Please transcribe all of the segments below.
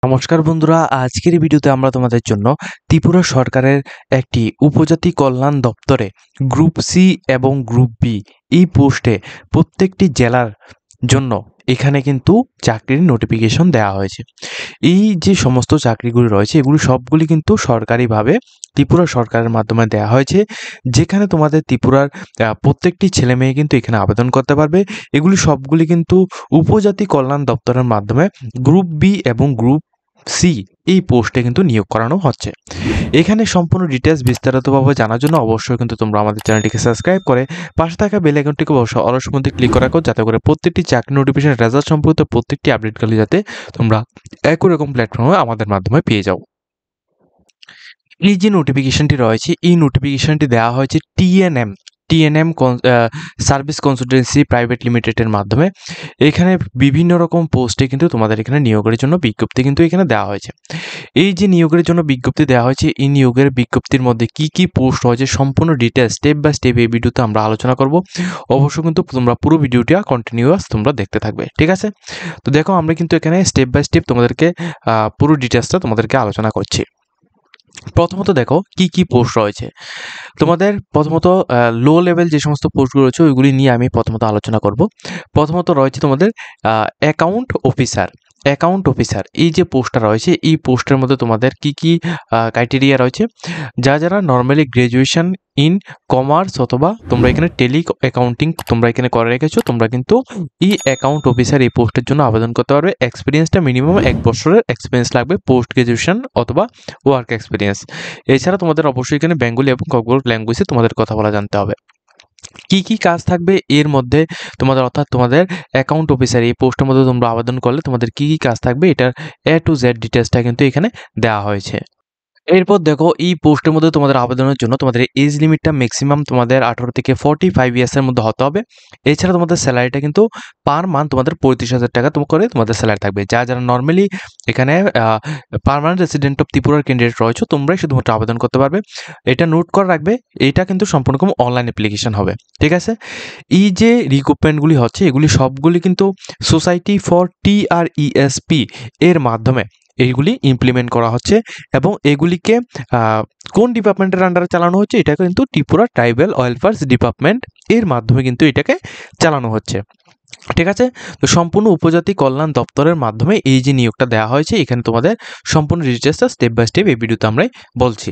নমস্কার বন্ধুরা, আজকের এই ভিডিওতে আমরা তোমাদের জন্য ত্রিপুরা সরকারের একটি উপজাতি কল্যাণ দপ্তরে গ্রুপ সি এবং গ্রুপ বি এই পোস্টে প্রত্যেকটি জেলার জন্য এখানে কিন্তু চাকরির নোটিফিকেশন দেওয়া হয়েছে। এই যে সমস্ত চাকরিগুলি রয়েছে এগুলি সবগুলি কিন্তু সরকারিভাবে ত্রিপুরা সরকারের মাধ্যমে দেওয়া হয়েছে, যেখানে তোমাদের ত্রিপুরার প্রত্যেকটি ছেলে মেয়ে কিন্তু এখানে আবেদন করতে পারবে। এগুলি সবগুলি কিন্তু উপজাতি কল্যাণ দপ্তরের মাধ্যমে গ্রুপ বি এবং গ্রুপ সি এই পোস্টে কিন্তু নিয়োগ করানো হচ্ছে। এখানে সম্পূর্ণ ডিটেলস বিস্তারিতভাবে জানার জন্য অবশ্যই কিন্তু তোমরা আমাদের চ্যানেলটিকে সাবস্ক্রাইব করে পাশে থাকা বেল আইকনটিকে অবশ্যই অলস মধ্যে ক্লিক করে রাখো, যাতে করে প্রত্যেকটি চাকরি নোটিফিকেশন রেজাল্ট সম্পর্কিত প্রত্যেকটি আপডেটগুলি যাতে তোমরা একই রকম প্ল্যাটফর্মে আমাদের মাধ্যমে পেয়ে যাও। এই যে নোটিফিকেশনটি রয়েছে এই নোটিফিকেশনটি দেওয়া হয়েছে টিএনএম সার্ভিস কনসালটেন্সি প্রাইভেট লিমিটেডের মাধ্যমে। এখানে বিভিন্ন রকম পোস্টে কিন্তু তোমাদের এখানে নিয়োগের জন্য বিজ্ঞপ্তি কিন্তু এখানে দেওয়া হয়েছে। এই যে নিয়োগের জন্য বিজ্ঞপ্তি দেওয়া হয়েছে এই নিয়োগের বিজ্ঞপ্তির মধ্যে কি কি পোস্ট রয়েছে সম্পূর্ণ ডিটেলস স্টেপ বাই স্টেপ এই ভিডিওতে আমরা আলোচনা করব। অবশ্যই কিন্তু তোমরা পুরো ভিডিওটা কন্টিনিউয়াস তোমরা দেখতে থাকবে, ঠিক আছে? তো দেখো, আমরা কিন্তু এখানে স্টেপ বাই স্টেপ তোমাদেরকে পুরো ডিটেলসটা তোমাদেরকে আলোচনা করছি। প্রথমত দেখো কি কি পোস্ট রয়েছে। তোমাদের প্রথমত লো লেভেল যে সমস্ত পোস্টগুলো রয়েছে ওইগুলি নিয়ে আমি প্রথমত আলোচনা করব। প্রথমত রয়েছে তোমাদের অ্যাকাউন্ট অফিসার এই যে পোস্টটা রয়েছে এই পোস্টের মধ্যে তোমাদের কি কি ক্রাইটেরিয়া রয়েছে। যারা নর্মালি গ্র্যাজুয়েশন ইন কমার্স অথবা তোমরা এখানে টেলি অ্যাকাউন্টিং তোমরা এখানে করে রেখেছো, তোমরা কিন্তু এই অ্যাকাউন্ট অফিসার এই পোস্টের জন্য আবেদন করতে পারবে। এক্সপিরিয়েন্সটা মিনিমাম 1 বছরের এক্সপিরিয়েন্স লাগবে, পোস্ট গ্র্যাজুয়েশন অথবা ওয়ার্ক এক্সপিরিয়েন্স। এছাড়া তোমাদের অবশ্যই এখানে বেঙ্গলি এবং ককবরক ল্যাঙ্গুয়েজে তোমাদের কথা বলা জানতে হবে। কি কি কাজ থাকবে এর মধ্যে তোমাদের, অর্থাৎ তোমাদের অ্যাকাউন্ট অফিসার এই পোস্টের মধ্যে তোমরা আবেদন করলে তোমাদের কি কি কাজ থাকবে এটার A to Z ডিটেলসটা কিন্তু এখানে দেওয়া হয়েছে। এরপর দেখো এই পোস্টের মধ্যে তোমাদের আবেদনের জন্য তোমাদের এজ লিমিটটা ম্যাক্সিমাম তোমাদের 18 থেকে 45 ইয়ার্সের মধ্যে হতে হবে। এছাড়া তোমাদের স্যালারিটা কিন্তু পার মান্থ তোমাদের 35,000 টাকা করে তোমাদের স্যালারি থাকবে। যারা নর্মালি এখানে পার্মানেন্ট রেসিডেন্ট অফ ত্রিপুরার ক্যান্ডিডেট রয়েছে তোমরাই শুধুমাত্র আবেদন করতে পারবে। এটা নোট করে রাখবে, এটা কিন্তু সম্পূর্ণ অনলাইন অ্যাপ্লিকেশন হবে, ঠিক আছে? এই যে রিক্রুটমেন্টগুলি হচ্ছে এগুলি সবগুলি কিন্তু সোসাইটি ফর TRESP এর মাধ্যমে এইগুলি ইমপ্লিমেন্ট করা হচ্ছে এবং এগুলিকে কোন ডিপার্টমেন্টের আন্ডারে চালানো হচ্ছে, এটা কিন্তু ত্রিপুরা ট্রাইবাল ওয়েলফেয়ার ডিপার্টমেন্ট এর মাধ্যমে কিন্তু এটাকে চালানো হচ্ছে, ঠিক আছে? তো সম্পূর্ণ উপজাতি কল্যাণ দপ্তরের মাধ্যমে এই যে নিয়োগটা দেওয়া হয়েছে এখানে তোমাদের সম্পূর্ণ ডিটেলসটা স্টেপ বাই স্টেপ এই ভিডিওতে আমরাই বলছি।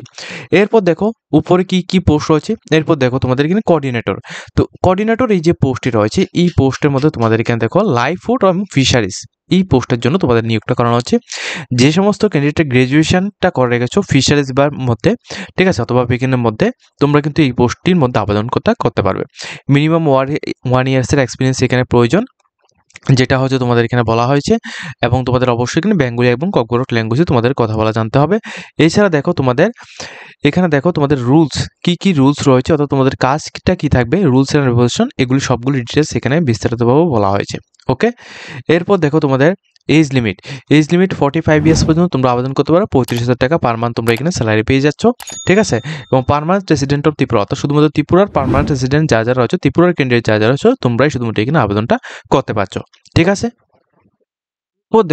এরপর দেখো উপরে কি কি পোস্ট রয়েছে। এরপর দেখো তোমাদের এখানে কোঅর্ডিনেটর। তো কোঅর্ডিনেটর এই যে পোস্টটি রয়েছে এই পোস্টের মধ্যে তোমাদের এখানে দেখো লাইভ ফুড এবং ফিশারিজ এই পোস্টের জন্য তোমাদের নিয়োগটা করানো হচ্ছে। যে সমস্ত ক্যান্ডিডেট গ্র্যাজুয়েশনটা করে রেখেছো ফিশারিজ বার মধ্যে, ঠিক আছে, অথবা বিজ্ঞানের মধ্যে তোমরা কিন্তু এই পোস্টটির মধ্যে আবেদন করতে পারবে। মিনিমাম 1 ইয়ার্সের এক্সপিরিয়েন্স এখানে প্রয়োজন, যেটা হচ্ছে তোমাদের এখানে বলা হয়েছে। এবং তোমাদের অবশ্যই এখানে বেঙ্গলি এবং ককবরক ল্যাঙ্গুয়েজে তোমাদের কথা বলা জানতে হবে। এছাড়া দেখো তোমাদের এখানে দেখো তোমাদের রুলস কি রুলস রয়েছে, অর্থাৎ তোমাদের কাজটা কি থাকবে, রুলস অ্যান্ড রেগুলেশন এগুলি সবগুলি ডিটেলস এখানে বিস্তারিতভাবে বলা হয়েছে। ওকে, এরপর দেখো তোমাদের এজ লিমিট 45 ইয়ার্স পর্যন্ত তোমরা আবেদন করতে পারো। 35,000 টাকা পার মান্থ তোমরা এখানে স্যালারি পেয়ে যাচ্ছ, ঠিক আছে? এবং পার্মানেন্ট রেসিডেন্ট অফ ত্রিপুরা, অর্থাৎ শুধুমাত্র ত্রিপুরার পার্মানেন্ট রেসিডেন্ট যারা রয়েছে, ত্রিপুরার ক্যান্ডিডেট যারা রয়েছে তোমরাই শুধুমাত্র এখানে আবেদনটা করতে পারছো, ঠিক আছে?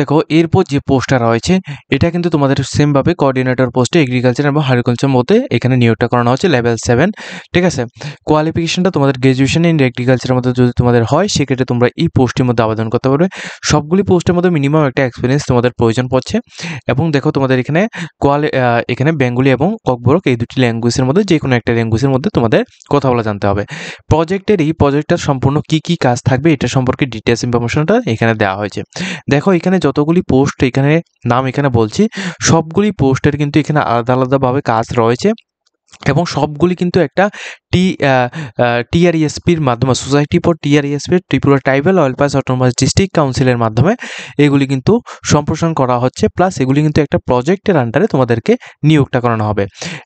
দেখো এরপর যে পোস্টটা রয়েছে এটা কিন্তু তোমাদের সেমভাবে কোঅর্ডিনেটর পোস্টে এগ্রিকালচার এবং হর্টিকালচার মধ্যে এখানে নিয়োগটা করানো হচ্ছে লেভেল 7, ঠিক আছে? কোয়ালিফিকেশনটা তোমাদের গ্র্যাজুয়েশন ইন এগ্রিকালচারের মধ্যে যদি তোমাদের হয় সেক্ষেত্রে তোমরা এই পোস্টের মধ্যে আবেদন করতে পারবে। সবগুলি পোস্টের মধ্যে মিনিমাম একটা এক্সপিরিয়েন্স তোমাদের প্রয়োজন পড়ছে। এবং দেখো তোমাদের এখানে এখানে বেঙ্গলি এবং ককবরক এই দুটি ল্যাঙ্গুয়েজের মধ্যে যে কোনো একটা ল্যাঙ্গুয়েজের মধ্যে তোমাদের কথা বলা জানতে হবে। এই প্রজেক্টটার সম্পূর্ণ কি কি কাজ থাকবে এটা সম্পর্কে ডিটেলস ইনফরমেশনটা এখানে দেওয়া হয়েছে। দেখো এখানে যতগুলি পোস্ট এখানে নাম এখানে বলছি সবগুলি পোস্টের কিন্তু এখানে আলাদা আলাদাভাবে কাজ রয়েছে এবং সবগুলি কিন্তু একটা TRESPর মাধ্যমে, society for TRESP Tripura tribal welfare autonomous district কাউন্সিলের মাধ্যমে এগুলি কিন্তু সম্প্রসারণ করা হচ্ছে। প্লাস এগুলি কিন্তু একটা প্রজেক্টের আন্ডারে তোমাদেরকে নিয়োগটা করানো হবে।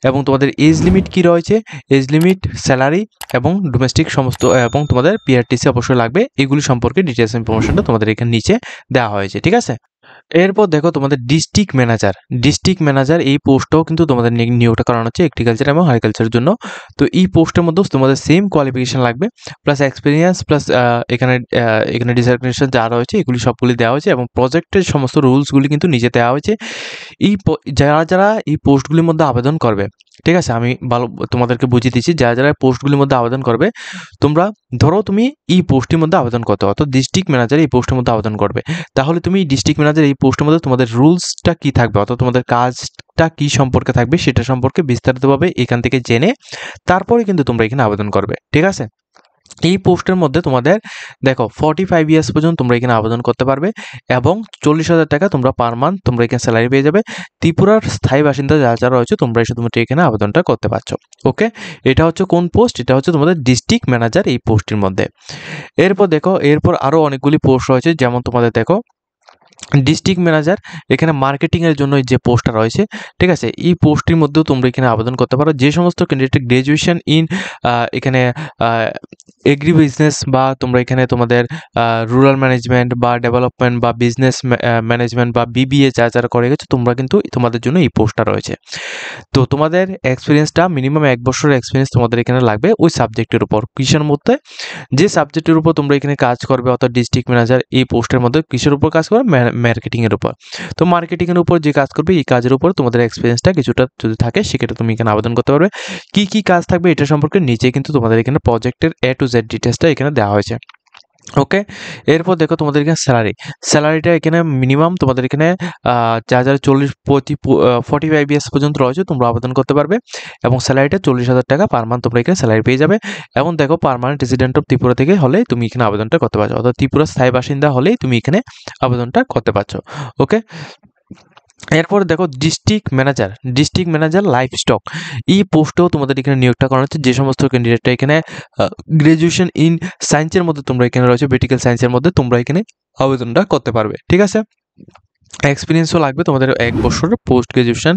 এবং তোমাদের এজ লিমিট কি রয়েছে, এজ লিমিট, স্যালারি এবং ডোমেস্টিক সমস্ত এবং তোমাদের PRTC অবশ্যই লাগবে, এগুলি সম্পর্কে ডিটেলস ইনফরমেশনটা তোমাদের এখানে নিচে দেওয়া হয়েছে, ঠিক আছে? এরপর দেখো তোমাদের ডিস্ট্রিক্ট ম্যানেজার এই পোস্টটাও কিন্তু তোমাদের নিয়োগটা করানো হচ্ছে এগ্রিকালচার এবং হর্টিকালচারের জন্য। তো এই পোস্টের মধ্যেও তোমাদের সেম কোয়ালিফিকেশন লাগবে, প্লাস এক্সপিরিয়েন্স, প্লাস এখানে ডিজার্টেশন যা রয়েছে এগুলি সবগুলি দেওয়া হয়েছে এবং প্রজেক্টের সমস্ত রুলসগুলি কিন্তু নিচে দেওয়া হয়েছে। যারা এই পোস্টগুলির মধ্যে আবেদন করবে, ঠিক আছে, আমি ভালো তোমাদেরকে বুঝিয়ে দিচ্ছি, যারা পোস্টগুলির মধ্যে আবেদন করবে, তোমরা ধরো তুমি এই পোস্টের মধ্যে আবেদন করতে, অর্থাৎ ডিস্ট্রিক্ট ম্যানেজার এই পোস্টের মধ্যে আবেদন করবে, তাহলে তুমি ডিস্ট্রিক্ট ম্যানেজার এই পোস্টের মধ্যে তোমাদের রুলসটা কী থাকবে, অর্থাৎ তোমাদের কাজটা কী সম্পর্কে থাকবে সেটা সম্পর্কে বিস্তারিতভাবে এখান থেকে জেনে তারপরে কিন্তু তোমরা এখানে আবেদন করবে, ঠিক আছে। এই পোস্টের মধ্যে তোমাদের দেখো 45 ইয়ার্স পর্যন্ত তোমরা এখানে আবেদন করতে পারবে এবং 40,000 টাকা তোমরা পার মান্থ তোমরা এখানে স্যালারি পেয়ে যাবে। ত্রিপুরার স্থায়ী বাসিন্দা যারা রয়েছে তোমরা শুধুমাত্র এখানে আবেদনটা করতে পারছো। ওকে, এটা হচ্ছে কোন পোস্ট? এটা হচ্ছে তোমাদের ডিস্ট্রিক্ট ম্যানেজার এই পোস্টের মধ্যে। এরপর আরও অনেকগুলি পোস্ট রয়েছে, যেমন তোমাদের দেখো ডিস্ট্রিক্ট ম্যানেজার এখানে মার্কেটিংয়ের জন্য যে পোস্টটা রয়েছে, ঠিক আছে, এই পোস্টটির মধ্যেও তোমরা এখানে আবেদন করতে পারো। যে সমস্ত ক্যান্ডিডেট গ্র্যাজুয়েশন ইন এখানে এগ্রি বিজনেস বা তোমরা এখানে তোমাদের রুরাল ম্যানেজমেন্ট বা ডেভেলপমেন্ট বা বিজনেস ম্যানেজমেন্ট বা বিবিএ যারা করে গেছো, তোমরা কিন্তু তোমাদের জন্য এই পোস্টটা রয়েছে। তো তোমাদের এক্সপিরিয়েন্সটা মিনিমাম 1 বছরের এক্সপিরিয়েন্স তোমাদের এখানে লাগবে ওই সাবজেক্টের উপর। কিসের মধ্যে? যে সাবজেক্টের উপর তোমরা এখানে কাজ করবে, অর্থাৎ ডিস্ট্রিক্ট ম্যানেজার এই পোস্টের মধ্যে কিসের উপর কাজ করবে? মার্কেটিংয়ের উপর। তো মার্কেটিংয়ের উপর যে কাজ করবে, এই কাজের উপর তোমাদের এক্সপিরিয়েন্সটা কিছুটা যদি থাকে সেক্ষেত্রে তুমি এখানে আবেদন করতে পারবে। কী কী কাজ থাকবে এটা সম্পর্কে নিচে কিন্তু তোমাদের এখানে প্রজেক্টের A to Z ডিটেলসটা এখানে দেওয়া হয়েছে। ওকে, এরপর দেখো তোমাদের এখানে স্যালারিটা এখানে মিনিমাম তোমাদের এখানে 45 ইয়ার্স পর্যন্ত রয়েছে, তোমরা আবেদন করতে পারবে এবং স্যালারিটা 40,000 টাকা পার মান্থ তোমরা এখানে স্যালারি পেয়ে যাবে। এবং দেখো পার্মানেন্ট রেসিডেন্ট অফ ত্রিপুরা থেকে হলে তুমি এখানে আবেদনটা করতে পারছো, অর্থাৎ ত্রিপুরার স্থায়ী বাসিন্দা হলেই তুমি এখানে আবেদনটা করতে পারছো। ওকে, এরপর দেখো ডিস্ট্রিক্ট ম্যানেজার লাইফ স্টক এই পোস্টেও তোমাদের এখানে নিয়োগটা করা হচ্ছে। যে সমস্ত ক্যান্ডিডেটটা এখানে গ্র্যাজুয়েশন ইন সায়েন্সের মধ্যে তোমরা এখানে রয়েছে, মেডিকেল সায়েন্সের মধ্যে তোমরা এখানে আবেদনটা করতে পারবে, ঠিক আছে। এক্সপিরিয়েন্সও লাগবে তোমাদের 1 বছরের পোস্ট গ্রাজুয়েশন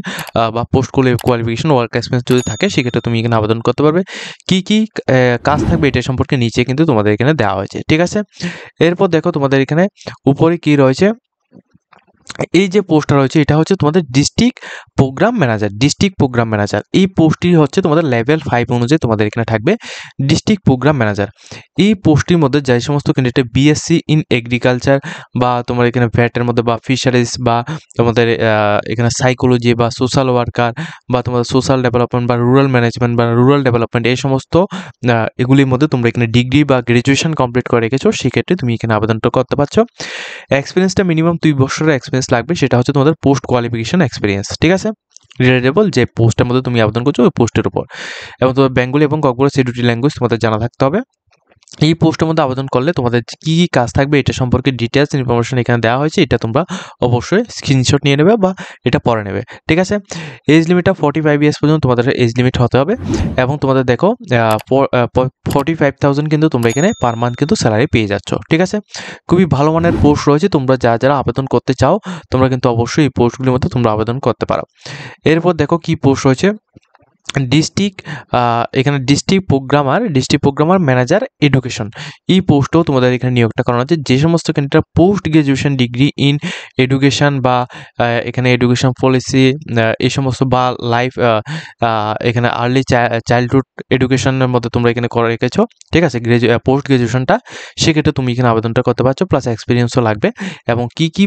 বা পোস্ট কোয়ালিফিকেশন ওয়ার্ক এক্সপিরিয়েন্স যদি থাকে সেক্ষেত্রে তুমি এখানে আবেদন করতে পারবে। কী কী কাজ থাকবে এটা সম্পর্কে নিচে কিন্তু তোমাদের এখানে দেওয়া হয়েছে, ঠিক আছে। এরপর দেখো তোমাদের এখানে উপরে কি রয়েছে, এই যে পোস্টটা রয়েছে এটা হচ্ছে তোমাদের ডিস্ট্রিক্ট প্রোগ্রাম ম্যানেজার। এই পোস্টটি হচ্ছে তোমাদের লেভেল 5 অনুযায়ী তোমাদের এখানে থাকবে ডিস্ট্রিক্ট প্রোগ্রাম ম্যানেজার। এই পোস্টটির মধ্যে যে সমস্ত ক্যান্ডিডেট বিএসসি ইন এগ্রিকালচার বা তোমার এখানে ভ্যাটের মধ্যে বা ফিশারিজ বা তোমাদের এখানে সাইকোলজি বা সোশ্যাল ওয়ার্কার বা তোমাদের সোশ্যাল ডেভেলপমেন্ট বা রুরাল ম্যানেজমেন্ট বা রুরাল ডেভেলপমেন্ট এই সমস্ত এগুলির মধ্যে তোমরা এখানে ডিগ্রি বা গ্র্যাজুয়েশন কমপ্লিট করে রেখেছো, সেক্ষেত্রে তুমি এখানে আবেদনটা করতে পারছো। এক্সপিরিয়েন্সটা মিনিমাম 2 বছরের এক্সপিরিয়েন্স লাগবে, সেটা হচ্ছে তোমাদের পোস্ট কোয়ালিফিকেশন এক্সপিরিয়েন্স, ঠিক আছে, রিলেটেবল যে পোস্টের মধ্যে তুমি আবেদন করছো ওই পোস্টের উপর। এবং তোমার বেঙ্গলি এবং ককবরক এই দুটি ল্যাঙ্গুয়েজ তোমাদের জানা থাকতে হবে। এই পোস্টের মধ্যে আবেদন করলে তোমাদের কী কী কাজ থাকবে এটা সম্পর্কে ডিটেলস ইনফরমেশন এখানে দেওয়া হয়েছে, এটা তোমরা অবশ্যই স্ক্রিনশট নিয়ে নেবে বা এটা পড়ে নেবে, ঠিক আছে। এজ লিমিটটা 45 ইয়ার্স পর্যন্ত তোমাদের এজ লিমিট হতে হবে এবং তোমাদের দেখো 45,000 কিন্তু তোমরা এখানে পার মান্থ কিন্তু স্যালারি পেয়ে যাচ্ছ, ঠিক আছে। খুবই ভালো মানের পোস্ট রয়েছে, তোমরা যারা আবেদন করতে চাও তোমরা কিন্তু অবশ্যই এই পোস্টগুলির মধ্যে তোমরা আবেদন করতে পারো। এরপর দেখো কি পোস্ট রয়েছে, এখানে ডিস্ট্রিক্ট প্রোগ্রামার ম্যানেজার এডুকেশন এই পোস্টও তোমাদের এখানে নিয়োগটা করানো হচ্ছে। যে সমস্ত candidate post graduation degree in education বা এখানে এডুকেশন পলিসি এই সমস্ত বা লাইফ এখানে আর্লি চাইল্ডহুড এডুকেশনের মধ্যে তোমরা এখানে করে রেখেছো, ঠিক আছে, পোস্ট গ্রাজুয়েশনটা, সেক্ষেত্রে তুমি এখানে আবেদনটা করতে পারছো। প্লাস এক্সপিরিয়েন্সও লাগবে এবং কী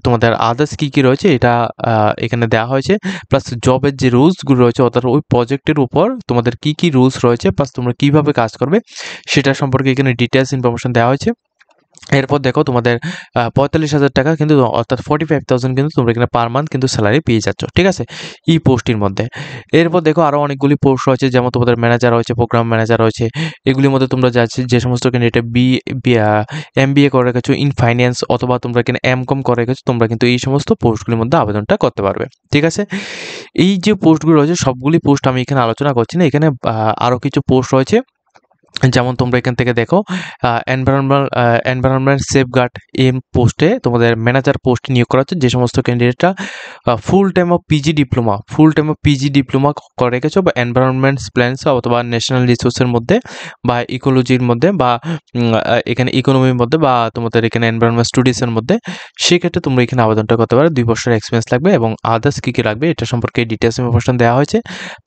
তোমাদের আদার্স কী রয়েছে এটা এখানে দেওয়া হয়েছে। প্লাস জবের যে রুলসগুলো রয়েছে, অর্থাৎ ওই প্রজেক্টের উপর তোমাদের কী রুলস রয়েছে প্লাস তোমরা কীভাবে কাজ করবে সেটা সম্পর্কে এখানে ডিটেলস ইনফরমেশন দেওয়া হয়েছে। এরপর দেখো তোমাদের 45,000 টাকা কিন্তু, অর্থাৎ 45,000 কিন্তু তোমরা এখানে পার মান্থ কিন্তু স্যালারি পেয়ে যাচ্ছ, ঠিক আছে, এই পোস্টটির মধ্যে। এরপর দেখো আরও অনেকগুলি পোস্ট রয়েছে, যেমন তোমাদের ম্যানেজার রয়েছে, প্রোগ্রাম ম্যানেজার রয়েছে, এগুলির মধ্যে তোমরা যাচ্ছি যে সমস্ত ক্যান্ডিডেট MBA করে রেখেছো ইন ফাইন্যান্স অথবা তোমরা এখানে MCOM করে রেখেছো, তোমরা কিন্তু এই সমস্ত পোস্টগুলির মধ্যে আবেদনটা করতে পারবে, ঠিক আছে। এই যে পোস্টগুলো রয়েছে সবগুলি পোস্ট আমি এখানে আলোচনা করছি না, এখানে আরও কিছু পোস্ট রয়েছে যেমন তোমরা এখান থেকে দেখো এনভায়রনমেন্ট সেফগার্ড এই পোস্টে তোমাদের ম্যানেজার পোস্টে নিয়োগ করা হচ্ছে যে সমস্ত ক্যান্ডিডেটরা full time of PG diploma করে রেখেছো বা এনভায়রনমেন্ট প্ল্যান্স অথবা ন্যাশনাল রিসোর্সের মধ্যে বা ইকোলজির মধ্যে বা এখানে ইকোনমির মধ্যে বা তোমাদের এখানে এনভায়রনমেন্ট স্টাডিজের মধ্যে, সেক্ষেত্রে তোমরা এখানে আবেদনটা করতে পারো। 2 বছরের এক্সপিরিয়েন্স লাগবে এবং আদার্স কী কী লাগবে এটা সম্পর্কে ডিটেলস ইনফরমেশন দেওয়া হয়েছে।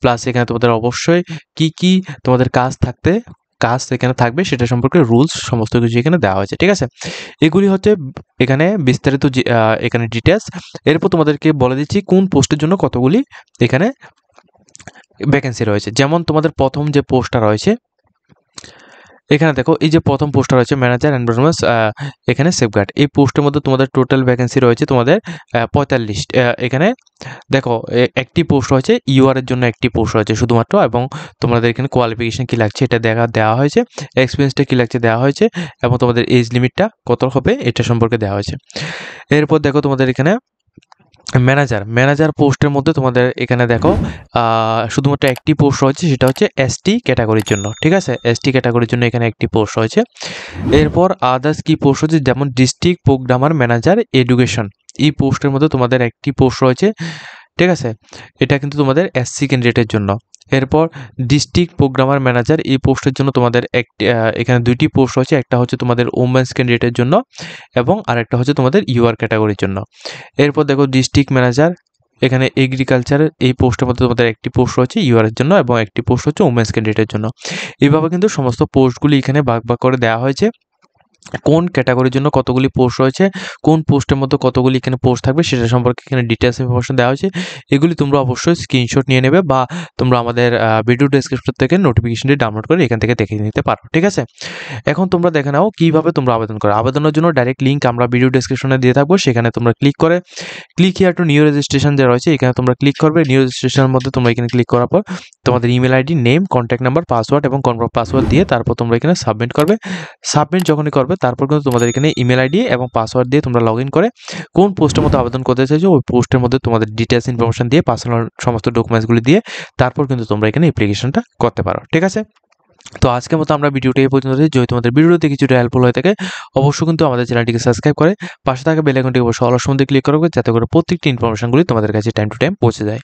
প্লাস এখানে তোমাদের অবশ্যই কী তোমাদের কাজ এখানে থাকবে সেটা সম্পর্কে রুলস সমস্ত কিছু এখানে দেওয়া হয়েছে, ঠিক আছে। এগুলি হচ্ছে এখানে বিস্তারিত এখানে ডিটেলস। এরপর তোমাদেরকে বলে দিচ্ছি কোন পোস্টের জন্য কতগুলি এখানে ভ্যাকেন্সি রয়েছে। যেমন তোমাদের প্রথম যে পোস্টটা রয়েছে এখানে দেখো, এই যে প্রথম পোস্টটা রয়েছে ম্যানেজার এনভায়রনমেন্ট এখানে সেফগার্ড, এই পোস্টের মধ্যে তোমাদের টোটাল ভ্যাকেন্সি রয়েছে তোমাদের 45। এখানে দেখো একটি পোস্ট রয়েছে, ইউআর এর জন্য একটি পোস্ট রয়েছে শুধুমাত্র, এবং তোমাদের এখানে কোয়ালিফিকেশন কি লাগছে এটা দেওয়া হয়েছে, এক্সপিরিয়েন্সটা কি লাগছে দেওয়া হয়েছে, এবং তোমাদের এজ লিমিটটা কত হবে এটা সম্পর্কে দেওয়া হয়েছে। এরপর দেখো তোমাদের এখানে ম্যানেজার পোস্টের মধ্যে তোমাদের এখানে দেখো শুধুমাত্র একটি পোস্ট রয়েছে, সেটা হচ্ছে এসটি ক্যাটাগরির জন্য, ঠিক আছে। এসটি ক্যাটাগরির জন্য এখানে একটি পোস্ট রয়েছে। এরপর আদার্স কি পোস্ট হচ্ছে, যেমন ডিস্ট্রিক্ট প্রোগ্রামার ম্যানেজার এডুকেশন, এই পোস্টের মধ্যে তোমাদের একটি পোস্ট রয়েছে, ঠিক আছে। এটা কিন্তু তোমাদের এসসি ক্যান্ডিডেটের জন্য। এরপর ডিস্ট্রিক্ট প্রোগ্রামার ম্যানেজার এই পোস্টের জন্য তোমাদের এখানে 2টি পোস্ট রয়েছে, একটা হচ্ছে তোমাদের ওমেন্স ক্যান্ডিডেটের জন্য এবং আরেকটা হচ্ছে তোমাদের ইউআর ক্যাটাগরির জন্য। এরপর দেখো ডিস্ট্রিক্ট ম্যানেজার এখানে এগ্রিকালচার, এই পোস্টের মধ্যে তোমাদের একটি পোস্ট রয়েছে ইউআর এর জন্য এবং একটি পোস্ট হচ্ছে ওমেন্স ক্যান্ডিডেটের জন্য। এইভাবে কিন্তু সমস্ত পোস্টগুলি এখানে ভাগ করে দেওয়া হয়েছে। কোন ক্যাটাগরির জন্য কতগুলি পোস্ট রয়েছে, কোন পোস্টের মধ্যে কতগুলি এখানে পোস্ট থাকবে সেটা সম্পর্কে এখানে ডিটেলস ইনফরমেশন দেওয়া হয়েছে। এগুলি তোমরা অবশ্যই স্ক্রিনশট নিয়ে নেবে বা তোমরা আমাদের ভিডিও ডেসক্রিপশন থেকে নোটিফিকেশনটি ডাউনলোড করে এখান থেকে দেখে নিতে পারো, ঠিক আছে। এখন তোমরা দেখে নাও কীভাবে তোমরা আবেদন করো। আবেদনের জন্য ডাইরেক্ট লিঙ্ক আমরা ভিডিও ডেসক্রিপশনে দিয়ে থাকবো, সেখানে তোমরা click here two new registration যে রয়েছে এখানে তোমরা ক্লিক করবে। নিউ রেজিস্ট্রেশনের মধ্যে তোমরা এখানে ক্লিক করার পর তোমাদের email ID, name, contact number, password এবং কনফার্ম পাসওয়ার্ড দিয়ে তারপর তোমরা এখানে সাবমিট করবে। সাবমিট যখনই করবে তারপর কিন্তু তোমাদের এখানে ইমেল আইডি এবং পাসওয়ার্ড দিয়ে তোমরা লগ ইন করে কোন পোস্টের মধ্যে আবেদন করতে চাইছো ওই পোস্টের মধ্যে তোমাদের ডিটেলস ইনফরমেশন দিয়ে পার্সোনাল সমস্ত ডকুমেন্টসগুলি দিয়ে তারপর কিন্তু তোমরা এখানে অ্যাপ্লিকেশনটা করতে পারো, ঠিক আছে। তো আজকের মতো আমরা ভিডিওটা এই পর্যন্ত। যদি তোমাদের ভিডিওতে কিছুটা হেল্পফুল হয়ে থাকে অবশ্যই কিন্তু আমাদের চ্যানেলটিকে সাবস্ক্রাইব করে পাশে থাকা বেল আইকনটিকে অবশ্যই অল সময় ক্লিক করবে, যাতে করে প্রত্যেকটি ইনফরমেশনগুলি তোমাদের কাছে টাইম টু টাইম পৌঁছে যায়।